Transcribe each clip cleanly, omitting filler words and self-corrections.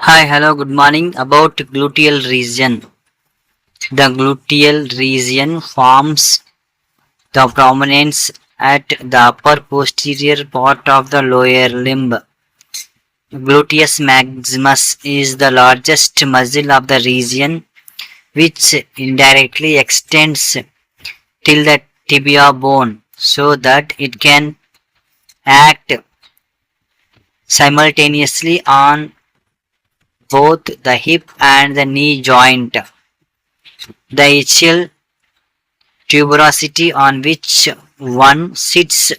Hi, hello, good morning. About gluteal region. The gluteal region forms the prominence at the upper posterior part of the lower limb. Gluteus maximus is the largest muscle of the region, which indirectly extends till the tibia bone so that it can act simultaneously on both the hip and the knee joint. The ischial tuberosity on which one sits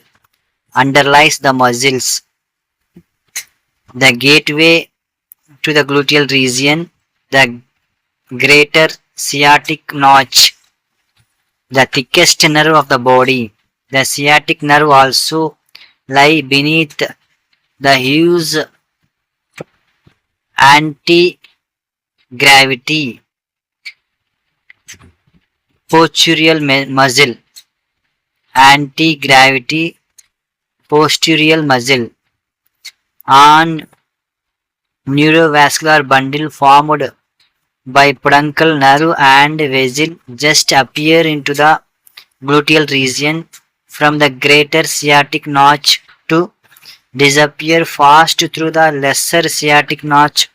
underlies the muscles. The gateway to the gluteal region, the greater sciatic notch, the thickest nerve of the body. The sciatic nerve also lie beneath the huge anti-gravity postural muscle. Anti-gravity postural muscle on neurovascular bundle formed by peduncle nerve and vessel just appear into the gluteal region from the greater sciatic notch to disappear fast through the lesser sciatic notch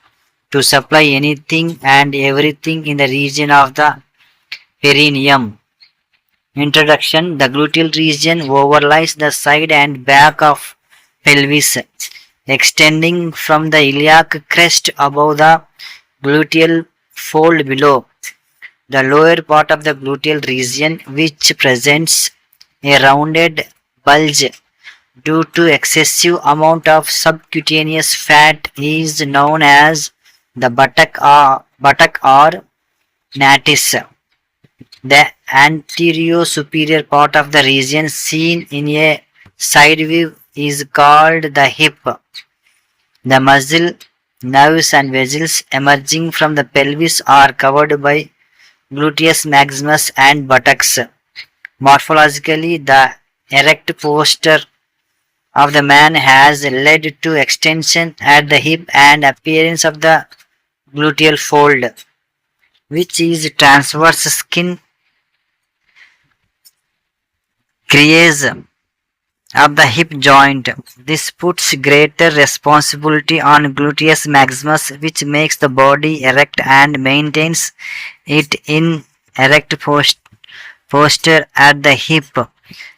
to supply anything and everything in the region of the perineum. Introduction. The gluteal region overlies the side and back of pelvis, extending from the iliac crest above the gluteal fold below. The lower part of the gluteal region, which presents a rounded bulge due to excessive amount of subcutaneous fat, is known as the buttock or natis. The anterior superior part of the region seen in a side view is called the hip. The muscle, nerves and vessels emerging from the pelvis are covered by gluteus maximus and buttocks. Morphologically, the erect posture of the man has led to extension at the hip and appearance of the gluteal fold, which is transverse skin crease of the hip joint. This puts greater responsibility on gluteus maximus, which makes the body erect and maintains it in erect posture at the hip.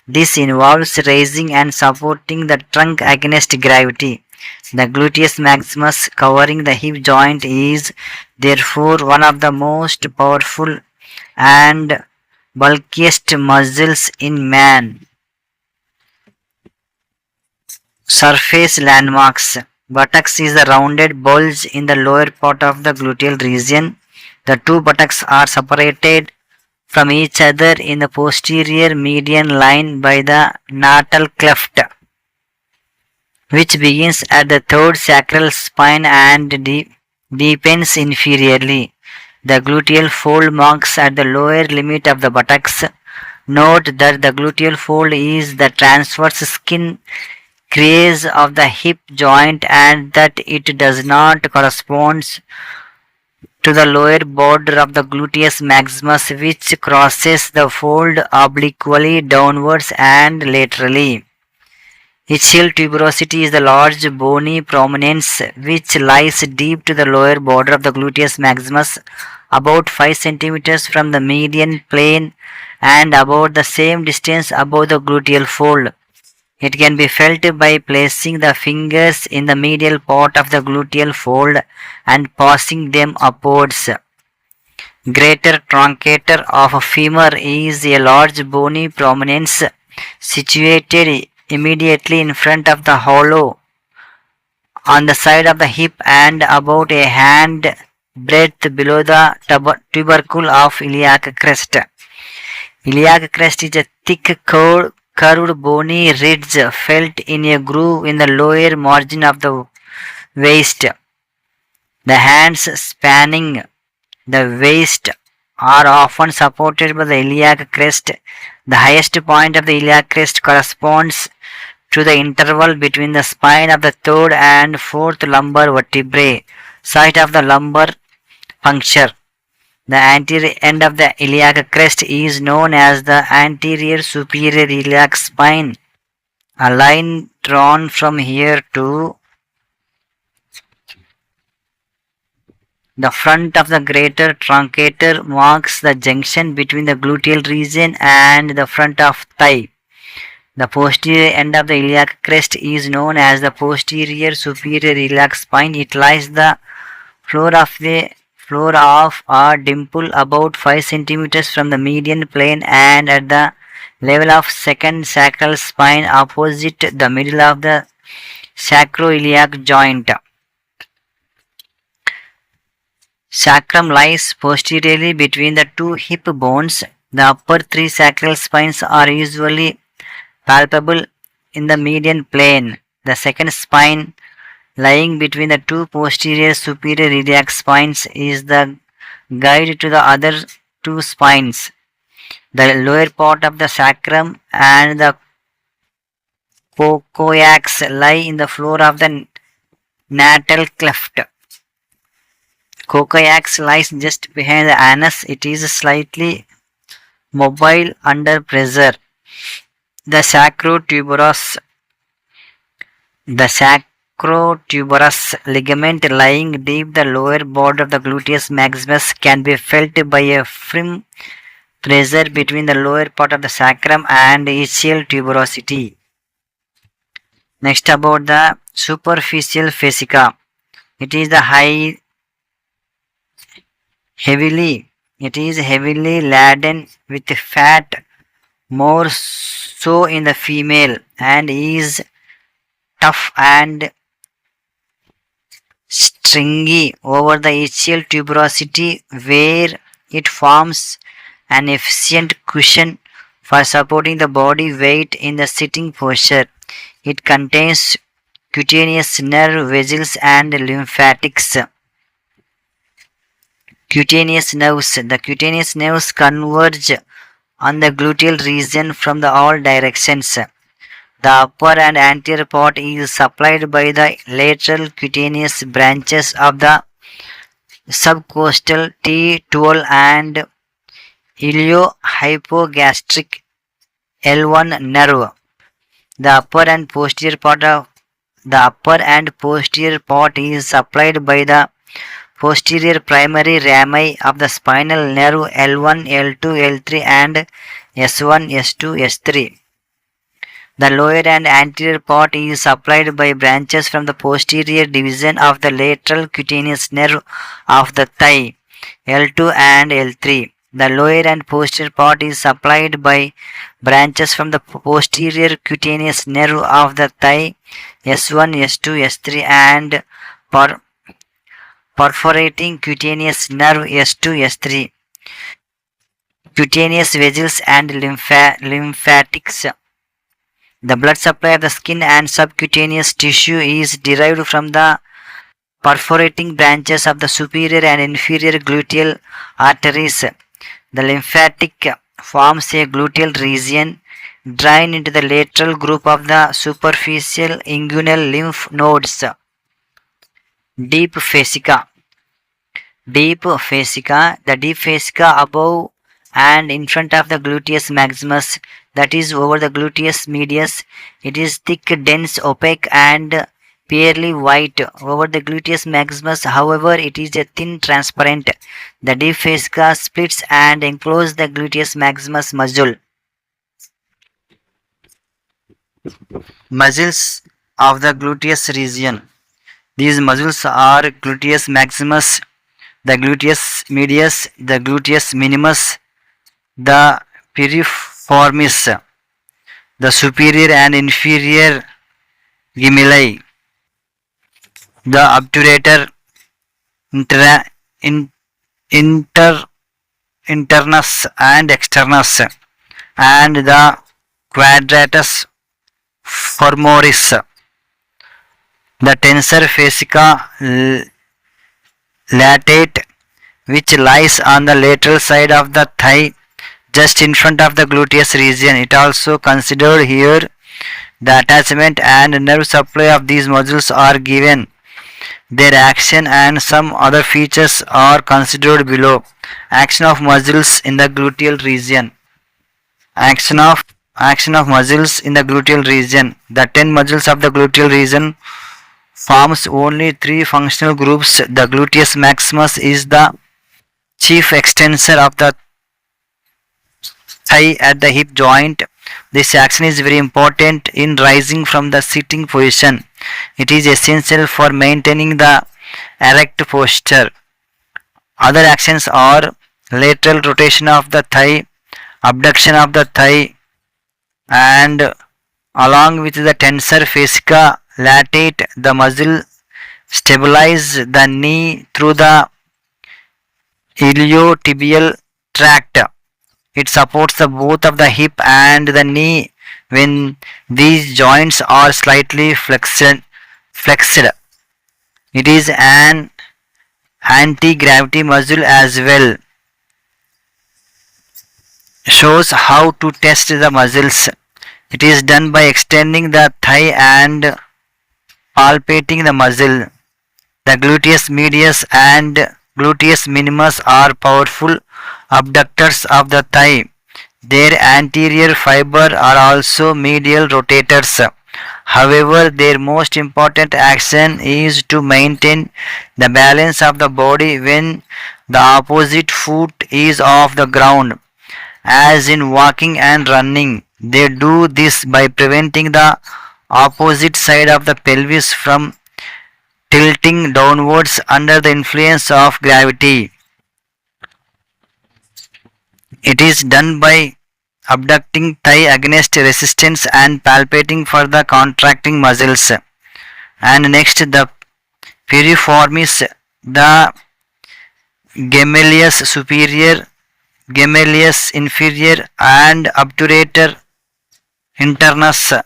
This involves raising and supporting the trunk against gravity. The gluteus maximus covering the hip joint is therefore one of the most powerful and bulkiest muscles in man. Surface landmarks. Buttocks is the rounded bulge in the lower part of the gluteal region. The two buttocks are separated from each other in the posterior median line by the natal cleft, which begins at the third sacral spine and deepens inferiorly. The gluteal fold marks at the lower limit of the buttocks. Note that the gluteal fold is the transverse skin crease of the hip joint and that it does not correspond to the lower border of the gluteus maximus, which crosses the fold obliquely downwards and laterally. Ischial tuberosity is the large bony prominence which lies deep to the lower border of the gluteus maximus, about 5 cm from the median plane and about the same distance above the gluteal fold. It can be felt by placing the fingers in the medial part of the gluteal fold and passing them upwards. Greater truncator of femur is a large bony prominence situated immediately in front of the hollow on the side of the hip and about a hand breadth below the tubercle of iliac crest. Iliac crest is a thick curved bony ridge felt in a groove in the lower margin of the waist. The hands spanning the waist are often supported by the iliac crest. The highest point of the iliac crest corresponds to the interval between the spine of the third and fourth lumbar vertebrae. site of the lumbar puncture. The anterior end of the iliac crest is known as the anterior superior iliac spine. A line drawn from here to the front of the greater truncator marks the junction between the gluteal region and the front of thigh. The posterior end of the iliac crest is known as the posterior superior iliac spine. It lies the floor of a dimple about 5 centimeters from the median plane and at the level of second sacral spine opposite the middle of the sacroiliac joint. Sacrum lies posteriorly between the two hip bones. The upper 3 sacral spines are usually palpable in the median plane. The second spine, lying between the two posterior superior iliac spines, is the guide to the other two spines. The lower part of the sacrum and the cocoax lie in the floor of the natal cleft. Cocoax lies just behind the anus. It is slightly mobile under pressure. The sacrotuberous ligament lying deep the lower border of the gluteus maximus can be felt by a firm pressure between the lower part of the sacrum and ischial tuberosity. Next, about the superficial fascia. It is heavily laden with fat, more so in the female, and is tough and stringy over the ischial tuberosity, where it forms an efficient cushion for supporting the body weight in the sitting posture. It contains cutaneous nerve vessels and lymphatics. Cutaneous nerves. The cutaneous nerves converge on the gluteal region from all directions. The upper and anterior part is supplied by the lateral cutaneous branches of the subcostal T12 and iliohypogastric L1 nerve. The upper and posterior part is supplied by the posterior primary rami of the spinal nerve L1, L2, L3 and S1, S2, S3. The lower and anterior part is supplied by branches from the posterior division of the lateral cutaneous nerve of the thigh L2 and L3. The lower and posterior part is supplied by branches from the posterior cutaneous nerve of the thigh S1, S2, S3 and perforating cutaneous nerve S2, S3. Cutaneous vessels and lymphatics. The blood supply of the skin and subcutaneous tissue is derived from the perforating branches of the superior and inferior gluteal arteries. The lymphatic forms a gluteal region drain into the lateral group of the superficial inguinal lymph nodes. Deep fascia. Deep fascia. The deep fascia above and in front of the gluteus maximus, that is over the gluteus medius. It is thick, dense, opaque and purely white. Over the gluteus maximus, however, it is a thin, transparent. The deep fascia splits and encloses the gluteus maximus muscle. Muscles of the gluteus region. These muscles are gluteus maximus, the gluteus medius, the gluteus minimus, the piriformis, the superior and inferior gemmelli, the obturator internus and externus, and the quadratus femoris. The tensor fascia latate, which lies on the lateral side of the thigh just in front of the gluteus region. It also considered here. The attachment and nerve supply of these muscles are given Their action and some other features are considered below. Action of muscles in the gluteal region. Action of action of muscles in the gluteal region. The 10 muscles of the gluteal region forms only three functional groups. The gluteus maximus is the chief extensor of the thigh at the hip joint. This action is very important in rising from the sitting position. It is essential for maintaining the erect posture. Other actions are lateral rotation of the thigh, abduction of the thigh, and along with the tensor fascia latate, the muscle stabilize the knee through the iliotibial tract. It supports the both of the hip and the knee when these joints are slightly flexed. It is an anti-gravity muscle as well. Shows how to test the muscles. It is done by extending the thigh and palpating the muscle. The gluteus medius and gluteus minimus are powerful abductors of the thigh. Their anterior fiber are also medial rotators. However, their most important action is to maintain the balance of the body when the opposite foot is off the ground, as in walking and running. They do this by preventing the opposite side of the pelvis from tilting downwards under the influence of gravity. It is done by abducting thigh against resistance and palpating for the contracting muscles. And next, the piriformis, the gemellus superior, gemellus inferior, and obturator internus,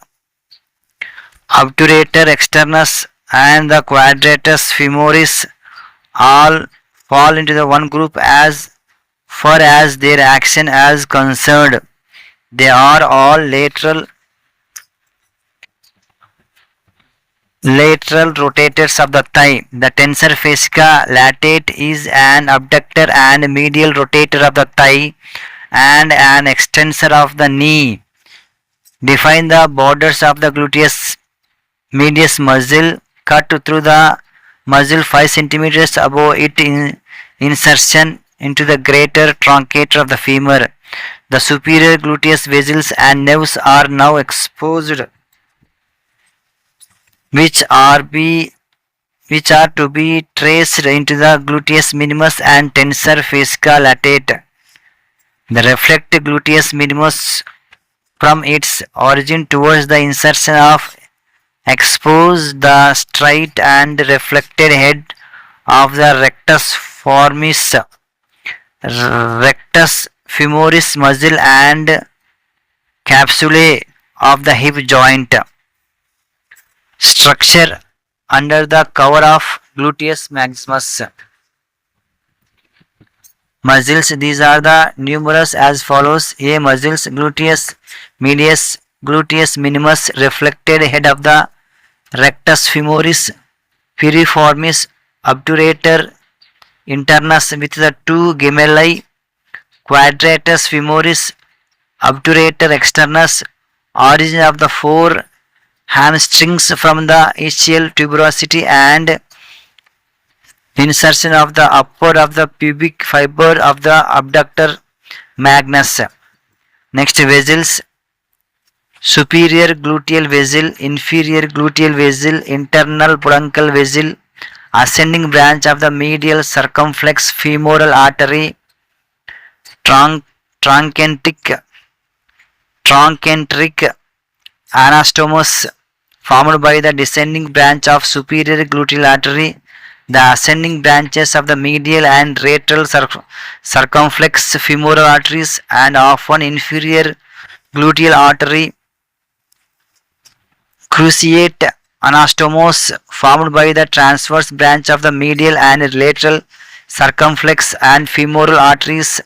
obturator externus, and the quadratus femoris all fall into the one group as far as their action is concerned. They are all lateral rotators of the thigh. The tensor fascia latate is an abductor and medial rotator of the thigh and an extensor of the knee. Define the borders of the gluteus medius muscle. Cut through the muscle 5 centimeters above its insertion into the greater truncator of the femur. The superior gluteus vessels and nerves are now exposed, which are to be traced into the gluteus minimus and tensor fascia latate. The reflect gluteus minimus from its origin towards the insertion of expose the straight and reflected head of the rectus femoris muscle and capsule of the hip joint. Structure under the cover of gluteus maximus. Muscles, these are the numerous as follows. A. Muscles, gluteus medius, gluteus minimus, reflected head of the rectus femoris, piriformis, obturator internus with the two gemelli, quadratus femoris, obturator externus, origin of the four hamstrings from the ischial tuberosity and insertion of the upward of the pubic fiber of the abductor magnus. Next, vessels. Superior gluteal vessel, inferior gluteal vessel, internal peduncle vessel, ascending branch of the medial circumflex femoral artery, trochanteric anastomos formed by the descending branch of superior gluteal artery, the ascending branches of the medial and lateral circumflex femoral arteries, and of one inferior gluteal artery, cruciate anastomos formed by the transverse branch of the medial and lateral circumflex and femoral arteries,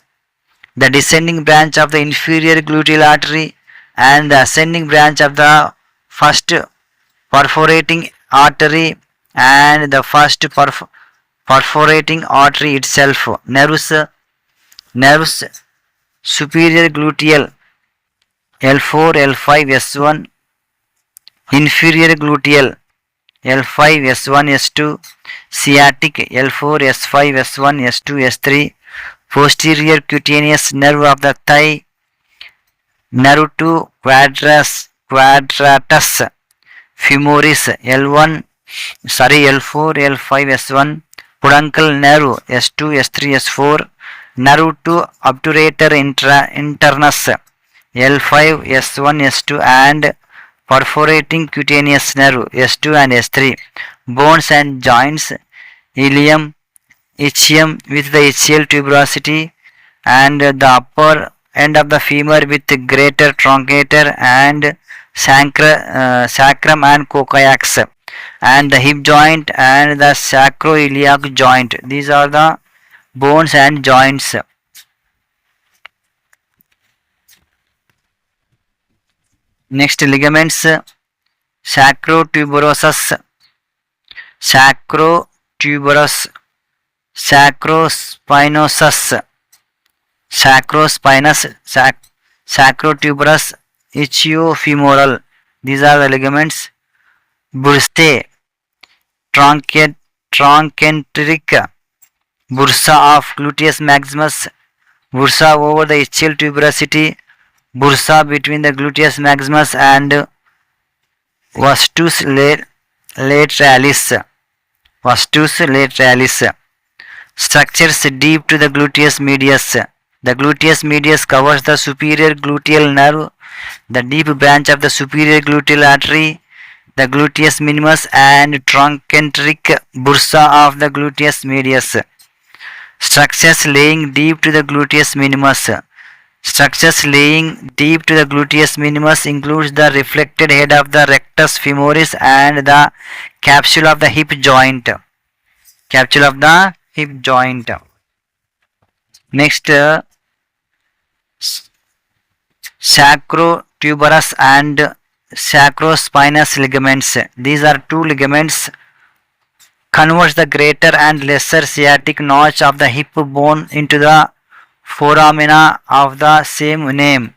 the descending branch of the inferior gluteal artery, and the ascending branch of the first perforating artery, and the first perforating artery itself. Nerves superior gluteal L4, L5, S1, inferior gluteal L5, S1, S2, sciatic L4, S5, S1, S2, S3, posterior cutaneous nerve of the thigh, nerve to quadratus femoris L4, L5, S1, peduncle nerve S2, S3, S4, nerve to obturator internus L5, S1, S2 and perforating cutaneous nerve S2 and S3. Bones and joints ilium, ischium with the ischial tuberosity and the upper end of the femur with greater truncator and sacrum and coccyx, and the hip joint and the sacroiliac joint. These are the bones and joints. Next, ligaments sacrotuberosus, sacrotuberous, sacrospinosus, sacrotuberous, ichiofemoral. These are the ligaments. Bursae, trochanteric, bursa of gluteus maximus, bursa over the ischial tuberosity, bursa between the gluteus maximus and vastus lateralis. Structures deep to the gluteus medius. The gluteus medius covers the superior gluteal nerve, the deep branch of the superior gluteal artery, the gluteus minimus and trochanteric bursa of the gluteus medius. Structures laying deep to the gluteus minimus. Structures laying deep to the gluteus minimus includes the reflected head of the rectus femoris and the capsule of the hip joint. Next, sacrotuberous and sacrospinous ligaments. These are two ligaments converts the greater and lesser sciatic notch of the hip bone into the foramina of the same name.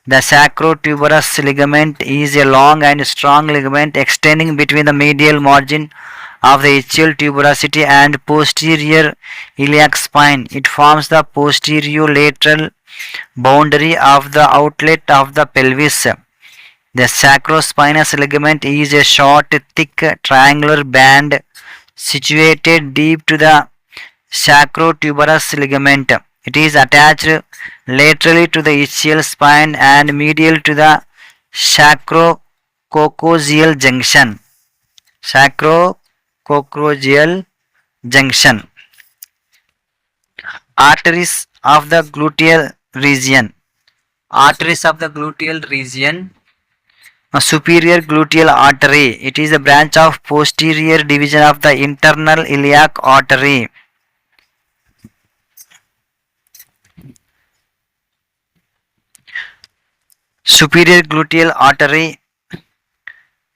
The sacrotuberous ligament is a long and strong ligament extending between the medial margin of the ischial tuberosity and posterior iliac spine. It forms the posterior-lateral boundary of the outlet of the pelvis. The sacrospinous ligament is a short, thick, triangular band situated deep to the sacrotuberous ligament. It is attached laterally to the ischial spine and medial to the sacrococcygeal junction. Arteries of the gluteal region. A superior gluteal artery. It is a branch of posterior division of the internal iliac artery. Superior gluteal artery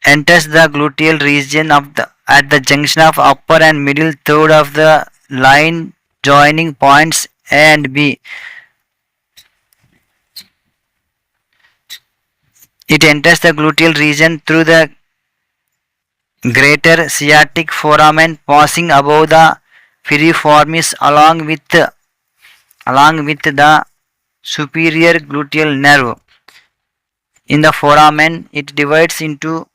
enters the gluteal region at the junction of upper and middle third of the line joining points A and B. It enters the gluteal region through the greater sciatic foramen passing above the piriformis along with the superior gluteal nerve. In the foramen, it divides into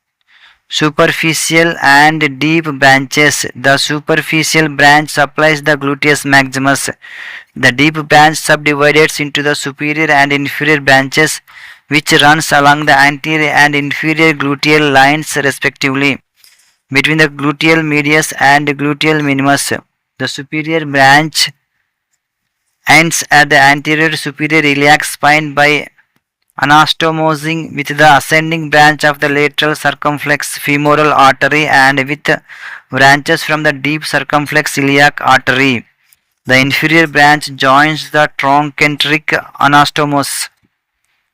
superficial and deep branches. The superficial branch supplies the gluteus maximus. The deep branch subdivides into the superior and inferior branches, which runs along the anterior and inferior gluteal lines respectively. Between the gluteal medius and gluteal minimus, the superior branch ends at the anterior superior iliac spine by anastomosing with the ascending branch of the lateral circumflex femoral artery and with branches from the deep circumflex iliac artery. The inferior branch joins the trochanteric anastomos.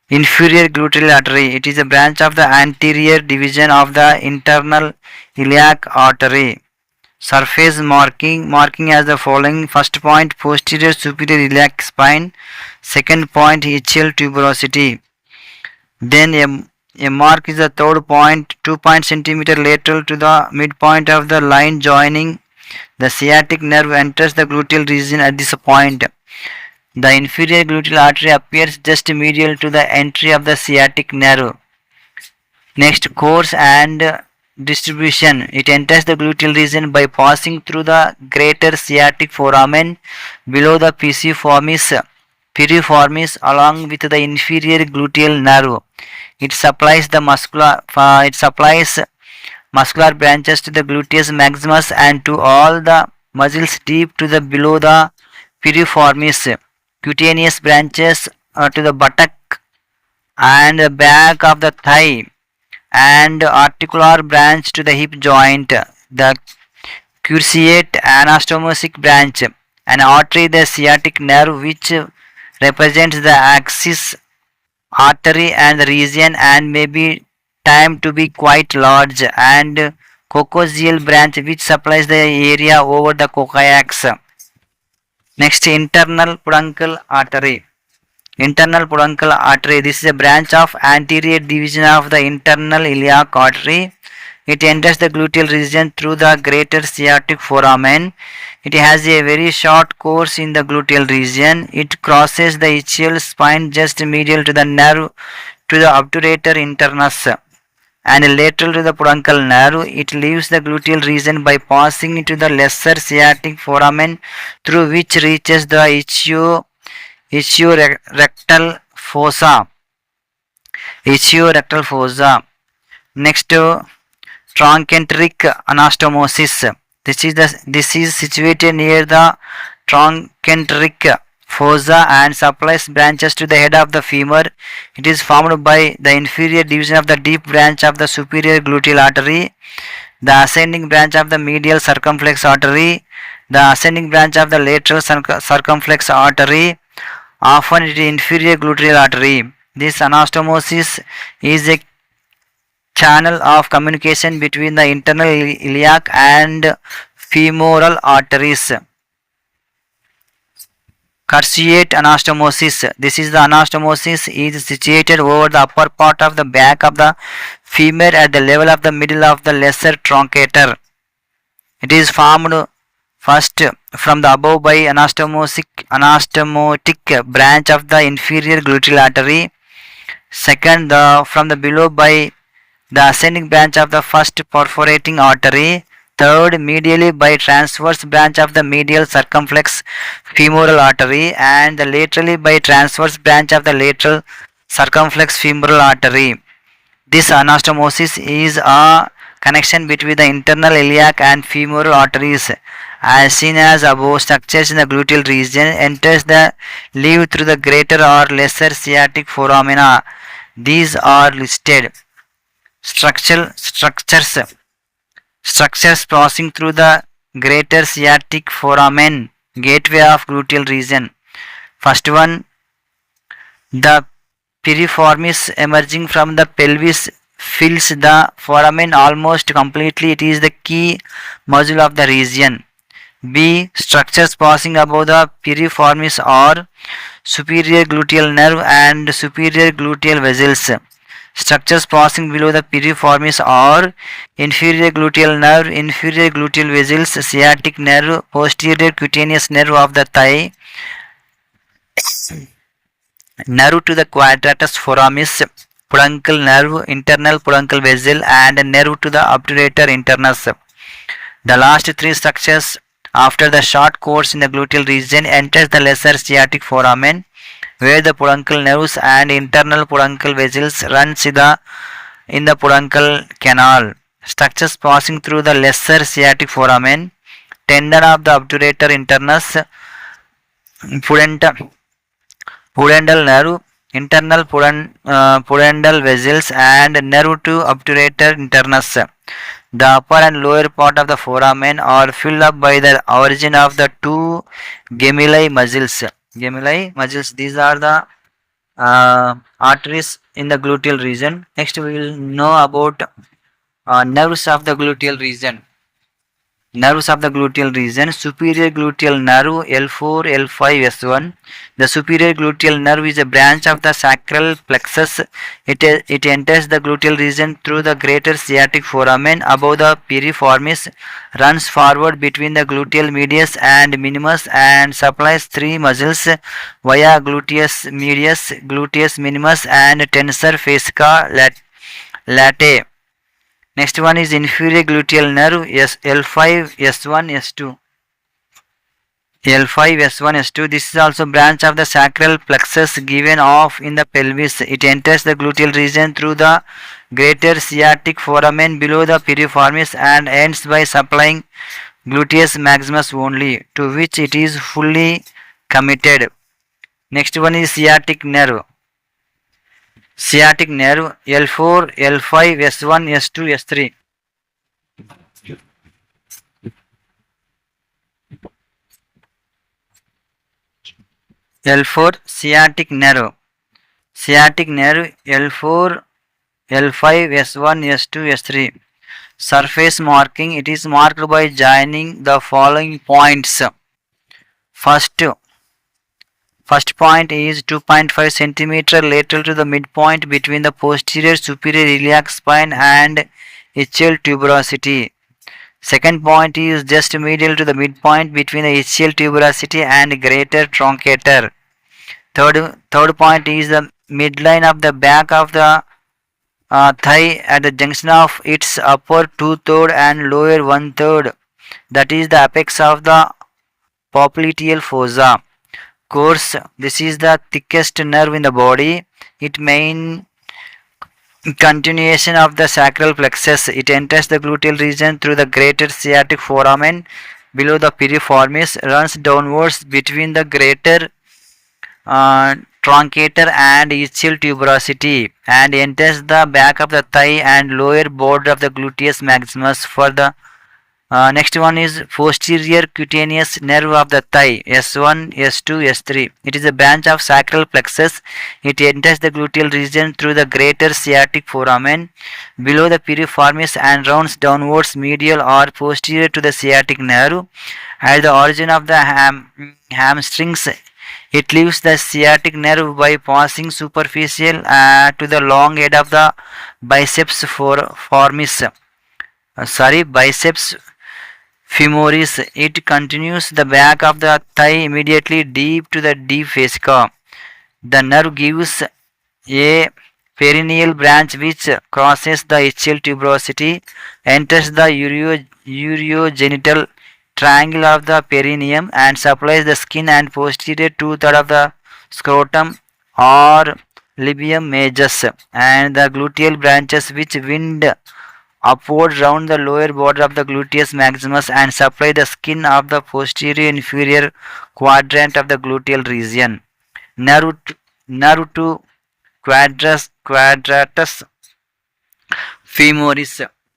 Inferior gluteal artery. It is a branch of the anterior division of the internal iliac artery. Surface marking as the following. First point, posterior superior iliac spine. Second point, ischial tuberosity. Then a mark is the third point, 2 centimeter lateral to the midpoint of the line joining the sciatic nerve enters the gluteal region at this point. The inferior gluteal artery appears just medial to the entry of the sciatic nerve. Next, course and distribution. It enters the gluteal region by passing through the greater sciatic foramen below the piriformis along with the inferior gluteal nerve. It supplies muscular branches to the gluteus maximus and to all the muscles deep to the below the piriformis. Cutaneous branches to the buttock and the back of the thigh, and articular branch to the hip joint. The cruciate anastomotic branch, an artery the sciatic nerve which represents the axis artery and the region and may be timed to be quite large, and coccygeal branch which supplies the area over the coccyx. Next, internal peduncle artery. Internal peduncle artery. This is a branch of anterior division of the internal iliac artery. It enters the gluteal region through the greater sciatic foramen. It has a very short course in the gluteal region. It crosses the ischial spine just medial to the nerve to the obturator internus and lateral to the peduncle nerve. It leaves the gluteal region by passing into the lesser sciatic foramen through which reaches the ischiorectal fossa. Ischiorectal fossa. Next, trochanteric anastomosis. This is situated near the trochanteric fossa and supplies branches to the head of the femur. It is formed by the inferior division of the deep branch of the superior gluteal artery, the ascending branch of the medial circumflex artery, the ascending branch of the lateral circumflex artery, often it is inferior gluteal artery. This anastomosis is a channel of communication between the internal iliac and femoral arteries. Cruciate anastomosis. This is the anastomosis is situated over the upper part of the back of the femur at the level of the middle of the lesser truncator. It is formed first from the above by anastomotic branch of the inferior gluteal artery. Second, from the below by the ascending branch of the first perforating artery. Third, medially by transverse branch of the medial circumflex femoral artery, and laterally by transverse branch of the lateral circumflex femoral artery. This anastomosis is a connection between the internal iliac and femoral arteries. As seen as above, structures in the gluteal region enters the leaf through the greater or lesser sciatic foramina. These are listed. Structures passing through the greater sciatic foramen, gateway of gluteal region. First one, the piriformis emerging from the pelvis fills the foramen almost completely. It is the key muscle of the region. B. Structures passing above the piriformis are superior gluteal nerve and superior gluteal vessels. Structures passing below the piriformis are inferior gluteal nerve, inferior gluteal vessels, sciatic nerve, posterior cutaneous nerve of the thigh, nerve to the quadratus foramis, peduncle nerve, internal peduncle vessel, and nerve to the obturator internus. The last three structures after the short course in the gluteal region enters the lesser sciatic foramen, where the peduncle nerves and internal peduncle vessels runs in the peduncle canal. Structures passing through the lesser sciatic foramen, tendon of the obturator internus, pudendal nerve, internal pudendal vessels, and nerve to obturator internus. The upper and lower part of the foramen are filled up by the origin of the two gemelli muscles. These are the arteries in the gluteal region. Next we will know about nerves of the gluteal region. Nerves of the gluteal region. Superior gluteal nerve L4, L5, S1. The superior gluteal nerve is a branch of the sacral plexus. It enters the gluteal region through the greater sciatic foramen above the piriformis, runs forward between the gluteal medius and minimus, and supplies three muscles via gluteus medius, gluteus minimus, and tensor fascia latae. Next one is inferior gluteal nerve L5, S1, S2. L5, S1, S2. This is also branch of the sacral plexus given off in the pelvis. It enters the gluteal region through the greater sciatic foramen below the piriformis and ends by supplying gluteus maximus only, to which it is fully committed. Next one is sciatic nerve. Sciatic nerve L4, L5, S1, S2, S3. L4 sciatic nerve. Sciatic nerve L4, L5, S1, S2, S3. Surface marking. It is marked by joining the following points. First point is 2.5 centimeter lateral to the midpoint between the posterior superior iliac spine and ischial tuberosity. Second point is just medial to the midpoint between the ischial tuberosity and greater truncator. Third point is the midline of the back of the thigh at the junction of its upper 2/3 and lower 1/3. That is the apex of the popliteal fossa. Course, this is the thickest nerve in the body. It main continuation of the sacral plexus. It enters the gluteal region through the greater sciatic foramen below the piriformis, runs downwards between the greater truncator and ischial tuberosity, and enters the back of the thigh and lower border of the gluteus maximus. For the next one is posterior cutaneous nerve of the thigh S1, S2, S3. It is a branch of sacral plexus. It enters the gluteal region through the greater sciatic foramen below the piriformis and runs downwards medial or posterior to the sciatic nerve. At the origin of the hamstrings, it leaves the sciatic nerve by passing superficial to the long head of the biceps femoris. It continues the back of the thigh immediately deep to the deep fascia. The nerve gives a perineal branch which crosses the ischial tuberosity, enters the urogenital triangle of the perineum, and supplies the skin and posterior 2/3 of the scrotum or labium majus, and the gluteal branches which wind upward round the lower border of the gluteus maximus and supply the skin of the posterior inferior quadrant of the gluteal region. Nerve to quadratus femoris.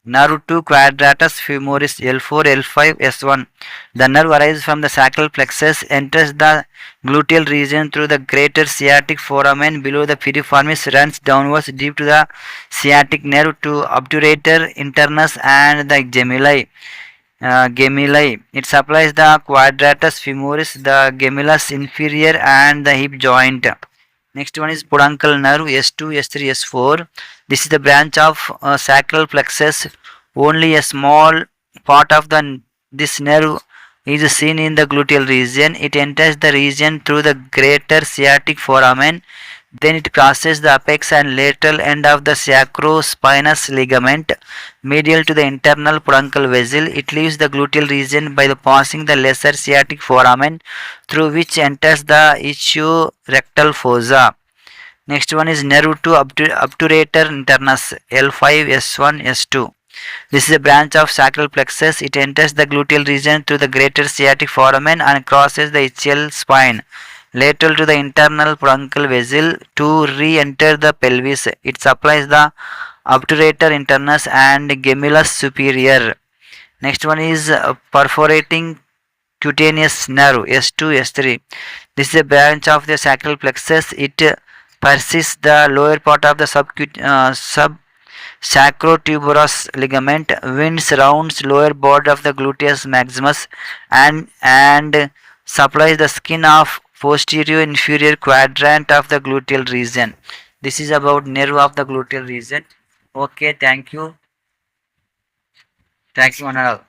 Nerve to quadratus femoris L4, L5, S1. The nerve arises from the sacral plexus, enters the gluteal region through the greater sciatic foramen below the piriformis, runs downwards deep to the sciatic nerve to obturator internus and the gemelli. It supplies the quadratus femoris, the gemellus inferior, and the hip joint. Next one is peduncle nerve S2, S3, S4. This is the branch of sacral plexus. Only a small part of this nerve is seen in the gluteal region. It enters the region through the greater sciatic foramen. Then it crosses the apex and lateral end of the sacrospinous ligament medial to the internal peduncle vessel. It leaves the gluteal region by passing the lesser sciatic foramen, through which enters the iliacorectal fossa. Next one is nerve to obturator internus L5, S1, S2. This is a branch of sacral plexus. It enters the gluteal region through the greater sciatic foramen and crosses the ischial spine lateral to the internal peduncle vessel to re-enter the pelvis. It supplies the obturator internus and gemellus superior. Next one is perforating cutaneous nerve S2, S3. This is a branch of the sacral plexus. It persists the lower part of the sacrotuberous ligament winds rounds lower border of the gluteus maximus and supplies the skin of posterior inferior quadrant of the gluteal region. This is about nerve of the gluteal region. Okay, thank you. Thank you, Manal.